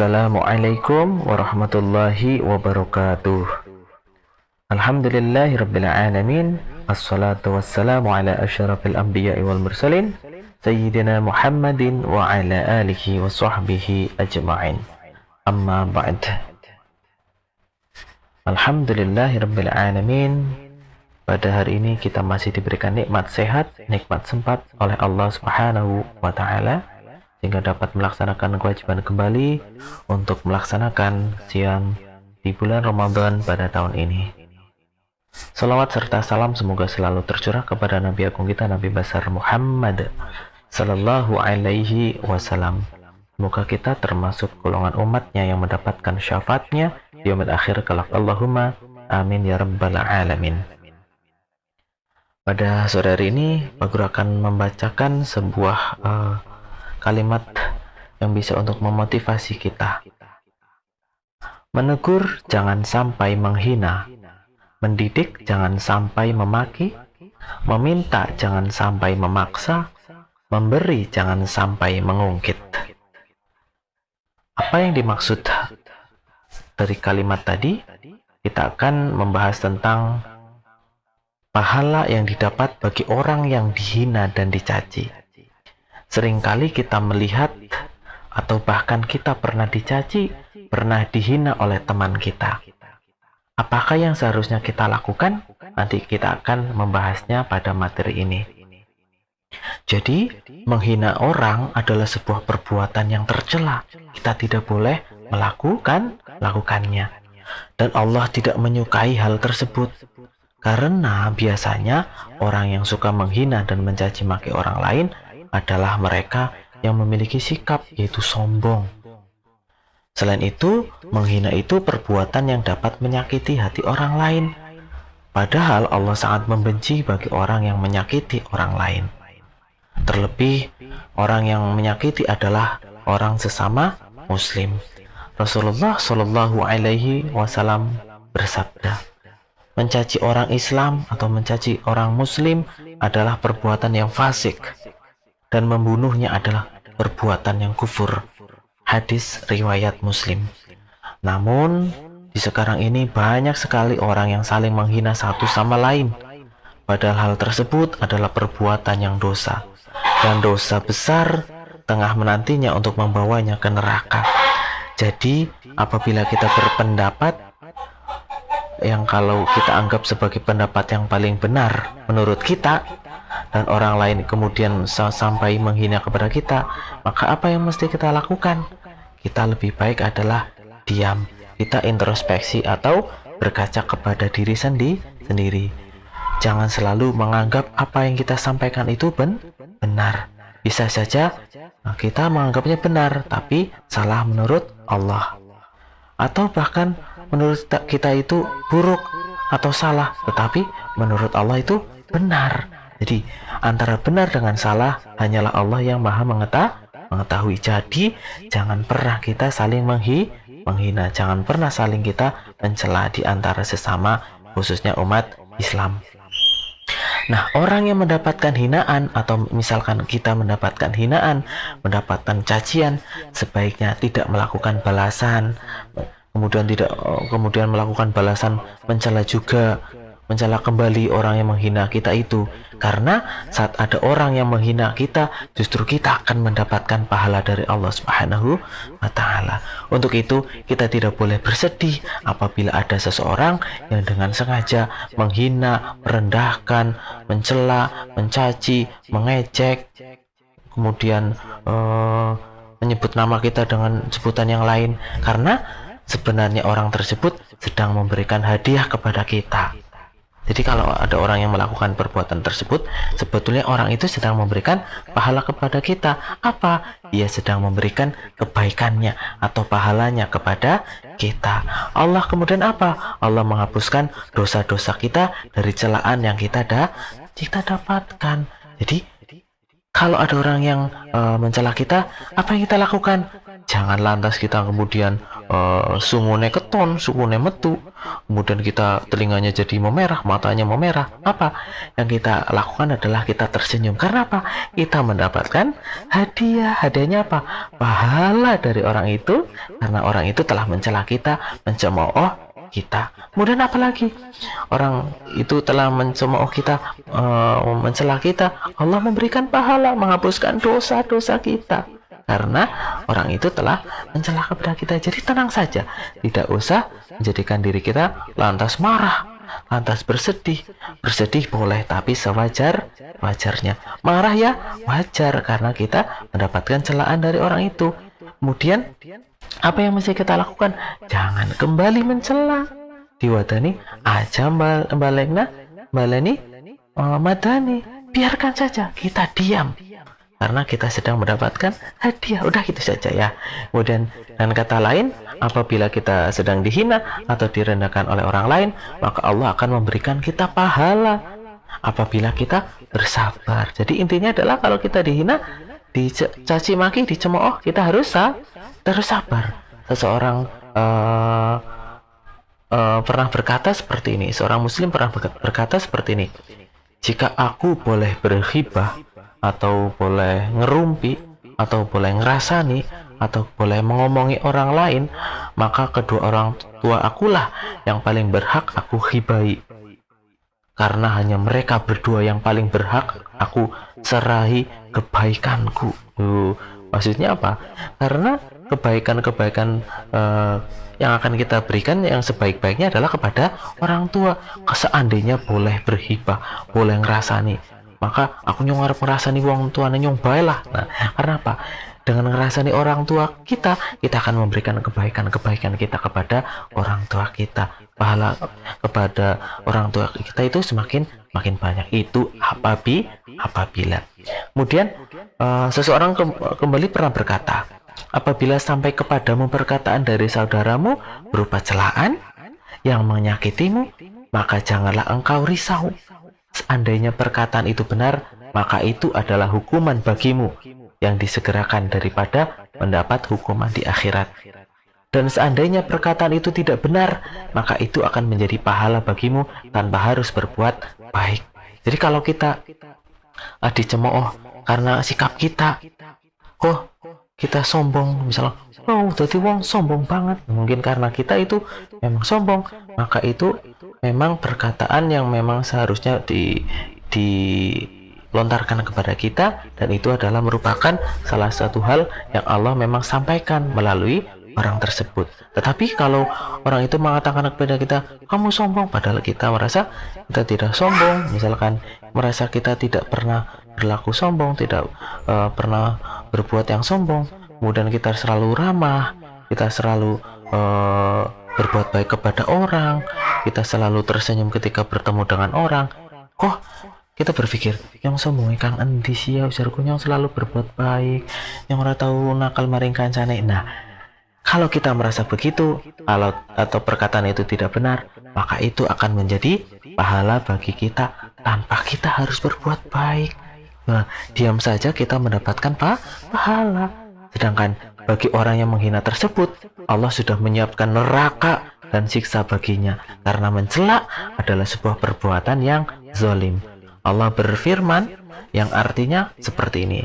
Assalamualaikum warahmatullahi wabarakatuh. Alhamdulillahirabbil alamin. Assalatu wassalamu ala asyrafil anbiya'i wal mursalin sayyidina Muhammadin wa ala alihi wa sahbihi ajma'in. Amma ba'd. Alhamdulillahirabbil alamin. Pada hari ini kita masih diberikan nikmat sehat, nikmat sempat oleh Allah Subhanahu wa taala sehingga dapat melaksanakan kewajiban kembali untuk melaksanakan siam di bulan Ramadan pada tahun ini. Salawat serta salam semoga selalu tercurah kepada Nabi Agung kita, Nabi besar Muhammad sallallahu alaihi wasallam. Semoga kita termasuk golongan umatnya yang mendapatkan syafaatnya di yaumil akhir kelak. Allahumma amin ya rabbal alamin. Pada sore hari ini, Pak Guru akan membacakan sebuah kalimat yang bisa untuk memotivasi kita. Menegur jangan sampai menghina, mendidik jangan sampai memaki, meminta jangan sampai memaksa, memberi jangan sampai mengungkit. Apa yang dimaksud dari kalimat tadi? Kita akan membahas tentang pahala yang didapat bagi orang yang dihina dan dicaci. Seringkali kita melihat atau bahkan kita pernah dicaci, pernah dihina oleh teman kita. Apakah yang seharusnya kita lakukan? Nanti kita akan membahasnya pada materi ini. Jadi, menghina orang adalah sebuah perbuatan yang tercela. Kita tidak boleh melakukannya. Dan Allah tidak menyukai hal tersebut. Karena biasanya orang yang suka menghina dan mencaci maki orang lain adalah mereka yang memiliki sikap yaitu sombong. Selain itu, menghina itu perbuatan yang dapat menyakiti hati orang lain. Padahal Allah sangat membenci bagi orang yang menyakiti orang lain. Terlebih, orang yang menyakiti adalah orang sesama Muslim. Rasulullah Shallallahu Alaihi Wasallam bersabda, mencaci orang Islam atau mencaci orang Muslim adalah perbuatan yang fasik. Dan membunuhnya adalah perbuatan yang kufur. Hadis riwayat Muslim. Namun, di sekarang ini banyak sekali orang yang saling menghina satu sama lain. Padahal hal tersebut adalah perbuatan yang dosa. Dan dosa besar tengah menantinya untuk membawanya ke neraka. Jadi, apabila kita berpendapat yang kalau kita anggap sebagai pendapat yang paling benar menurut kita, dan orang lain kemudian sampai menghina kepada kita, maka apa yang mesti kita lakukan? Kita lebih baik adalah diam. Kita introspeksi atau berkaca kepada diri sendiri. Jangan selalu menganggap apa yang kita sampaikan itu benar. Bisa saja kita menganggapnya benar, tapi salah menurut Allah. Atau bahkan menurut kita itu buruk atau salah, tetapi menurut Allah itu benar. Jadi, antara benar dengan salah hanyalah Allah yang maha mengetahui. Jadi, jangan pernah kita saling menghina. Jangan pernah saling kita mencela di antara sesama, khususnya umat Islam. Nah, orang yang mendapatkan hinaan atau misalkan kita mendapatkan hinaan, mendapatkan cacian, sebaiknya tidak melakukan balasan. Kemudian melakukan balasan mencela juga. Mencela kembali orang yang menghina kita itu. Karena saat ada orang yang menghina kita, justru kita akan mendapatkan pahala dari Allah Subhanahu wa ta'ala. Untuk itu, kita tidak boleh bersedih apabila ada seseorang yang dengan sengaja menghina, merendahkan, mencela, mencaci, mengejek, kemudian menyebut nama kita dengan sebutan yang lain. Karena sebenarnya orang tersebut sedang memberikan hadiah kepada kita. Jadi kalau ada orang yang melakukan perbuatan tersebut, sebetulnya orang itu sedang memberikan pahala kepada kita. Apa? Dia sedang memberikan kebaikannya atau pahalanya kepada kita. Allah kemudian apa? Allah menghapuskan dosa-dosa kita dari celaan yang kita dapatkan. Jadi kalau ada orang yang mencela kita, apa yang kita lakukan? Jangan lantas kita kemudian sungune keton, sungune metu, kemudian kita telinganya jadi memerah, matanya memerah. Apa yang kita lakukan adalah kita tersenyum. Karena apa? Kita mendapatkan hadiah. Hadiahnya apa? Pahala dari orang itu, karena orang itu telah mencela kita, mencemooh kita. Kemudian apa lagi? Orang itu telah mencemooh kita, mencela kita. Allah memberikan pahala, menghapuskan dosa-dosa kita. Karena orang itu telah mencela kepada kita. Jadi tenang saja, tidak usah menjadikan diri kita lantas marah, lantas bersedih. Bersedih boleh, tapi sewajar-wajarnya. Marah ya wajar, karena kita mendapatkan celaan dari orang itu. Kemudian apa yang mesti kita lakukan? Jangan kembali mencela. Diwadani aja baleni madani. Biarkan saja, kita diam. Karena kita sedang mendapatkan hadiah. Udah gitu saja ya. Kemudian dengan kata lain, apabila kita sedang dihina atau direndahkan oleh orang lain, maka Allah akan memberikan kita pahala apabila kita bersabar. Jadi intinya adalah kalau kita dihina, dicaci maki, dicemooh, kita harus sabar. Seseorang pernah berkata seperti ini. Seorang muslim pernah berkata seperti ini. Jika aku boleh berghibah, atau boleh ngerumpi, atau boleh ngerasani, atau boleh mengomongi orang lain, maka kedua orang tua akulah yang paling berhak aku ghibahi. Karena hanya mereka berdua yang paling berhak aku serahi kebaikanku. Maksudnya apa? Karena kebaikan-kebaikan yang akan kita berikan yang sebaik-baiknya adalah kepada orang tua. Seandainya boleh berhibah, boleh ngerasani, maka aku nyong arep ngrasani wong tuane nyong bae lah. Nah, karena apa? Dengan ngerasani orang tua kita akan memberikan kebaikan-kebaikan kita kepada orang tua kita. Pahala kepada orang tua kita itu semakin banyak. Itu apabila. Kemudian seseorang kembali pernah berkata, apabila sampai kepadamu perkataan dari saudaramu berupa celaan yang menyakitimu, maka janganlah engkau risau. Seandainya perkataan itu benar, maka itu adalah hukuman bagimu yang disegerakan daripada mendapat hukuman di akhirat. Dan seandainya perkataan itu tidak benar, maka itu akan menjadi pahala bagimu tanpa harus berbuat baik. Jadi kalau kita dicemooh karena sikap kita, kita sombong, misalnya, jadi wong sombong banget. Mungkin karena kita itu memang sombong, maka itu memang perkataan yang memang seharusnya dilontarkan kepada kita, dan itu adalah merupakan salah satu hal yang Allah memang sampaikan melalui orang tersebut. Tetapi kalau orang itu mengatakan kepada kita, kamu sombong, padahal kita merasa kita tidak sombong, misalkan merasa kita tidak pernah berlaku sombong, tidak pernah berbuat yang sombong, kemudian kita selalu ramah, kita selalu berbuat baik kepada orang, kita selalu tersenyum ketika bertemu dengan orang. Kok kita berpikir, yang sombong kang endi sih ya, ujarku yang selalu berbuat baik, yang ora tahu nakal maring kancane. Nah, kalau kita merasa begitu, atau perkataan itu tidak benar, maka itu akan menjadi pahala bagi kita tanpa kita harus berbuat baik. Nah, diam saja kita mendapatkan pahala. Sedangkan bagi orang yang menghina tersebut, Allah sudah menyiapkan neraka dan siksa baginya, karena mencela adalah sebuah perbuatan yang zalim. Allah berfirman yang artinya seperti ini.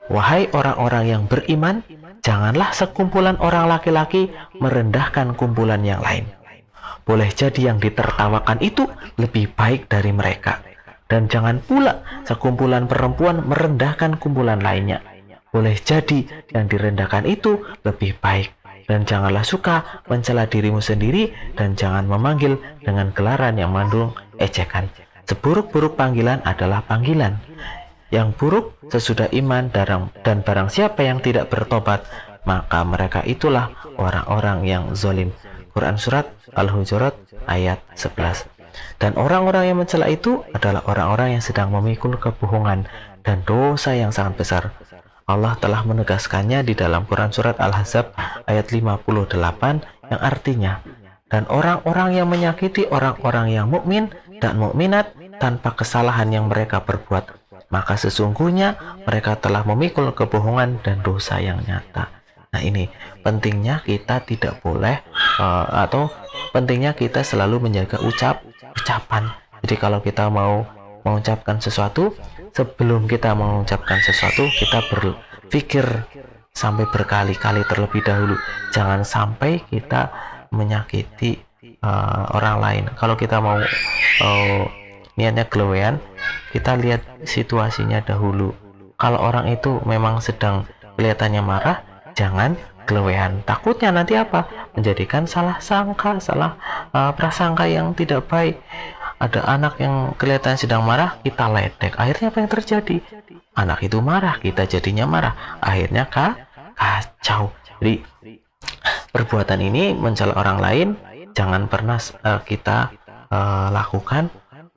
Wahai orang-orang yang beriman, janganlah sekumpulan orang laki-laki merendahkan kumpulan yang lain. Boleh jadi yang ditertawakan itu lebih baik dari mereka. Dan jangan pula sekumpulan perempuan merendahkan kumpulan lainnya. Boleh jadi yang direndahkan itu lebih baik. Dan janganlah suka mencela dirimu sendiri, dan jangan memanggil dengan gelaran yang mengandung ejekan. Seburuk-buruk panggilan adalah panggilan yang buruk sesudah iman, dan barang siapa yang tidak bertobat, maka mereka itulah orang-orang yang zalim. Quran Surat Al-Hujurat ayat 11. Dan orang-orang yang mencela itu adalah orang-orang yang sedang memikul kebohongan dan dosa yang sangat besar. Allah telah menegaskannya di dalam Quran Surat Al-Ahzab ayat 58 yang artinya, dan orang-orang yang menyakiti orang-orang yang mukmin dan mukminat tanpa kesalahan yang mereka perbuat, maka sesungguhnya mereka telah memikul kebohongan dan dosa yang nyata. Nah, ini pentingnya kita tidak boleh atau pentingnya kita selalu menjaga ucapan. Jadi kalau kita mau mengucapkan sesuatu, sebelum kita mengucapkan sesuatu, kita berpikir sampai berkali-kali terlebih dahulu. Jangan sampai kita menyakiti orang lain. Kalau kita mau niatnya gelewean, kita lihat situasinya dahulu. Kalau orang itu memang sedang kelihatannya marah, jangan gelewean. Takutnya nanti apa? Menjadikan salah sangka, salah prasangka yang tidak baik. Ada anak yang kelihatan sedang marah, kita ledek. Akhirnya apa yang terjadi? Anak itu marah, kita jadinya marah. Akhirnya kacau. Jadi perbuatan ini mencela orang lain jangan pernah kita lakukan,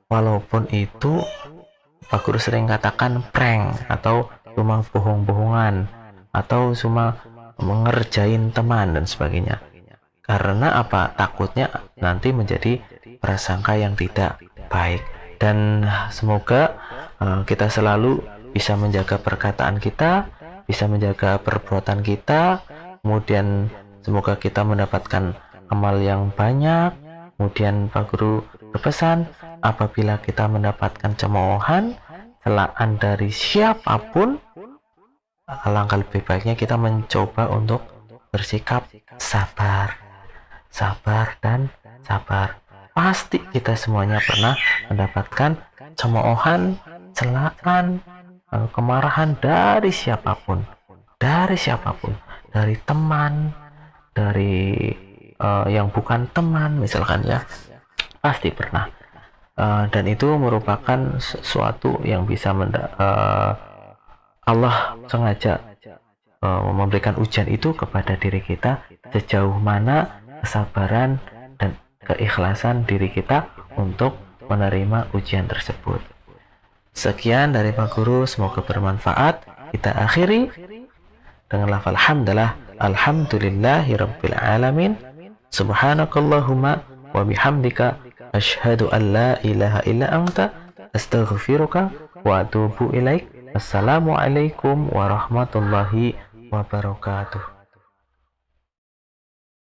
walaupun itu Pak Guru sering katakan prank atau cuma bohong-bohongan atau cuma mengerjain teman dan sebagainya. Karena apa? Takutnya nanti menjadi prasangka yang tidak baik. Dan semoga kita selalu bisa menjaga perkataan kita, bisa menjaga perbuatan kita, kemudian semoga kita mendapatkan amal yang banyak. Kemudian Pak Guru berpesan, apabila kita mendapatkan cemoohan, celaan dari siapapun, alangkah lebih baiknya kita mencoba untuk bersikap sabar dan sabar. Pasti kita semuanya pernah mendapatkan cemoohan, celaan, kemarahan dari siapapun, dari teman, dari yang bukan teman misalkan ya, pasti pernah. Dan itu merupakan sesuatu yang bisa Allah sengaja memberikan ujian itu kepada diri kita, sejauh mana kesabaran dan keikhlasan diri kita untuk menerima ujian tersebut. Sekian dari Pak Guru, semoga bermanfaat. Kita akhiri dengan lafal hamdalah, alhamdulillahirabbil alamin, subhanakallahumma wa bihamdika asyhadu an la ilaha illa anta astaghfiruka wa atubu ilaik. Assalamualaikum warahmatullahi wabarakatuh.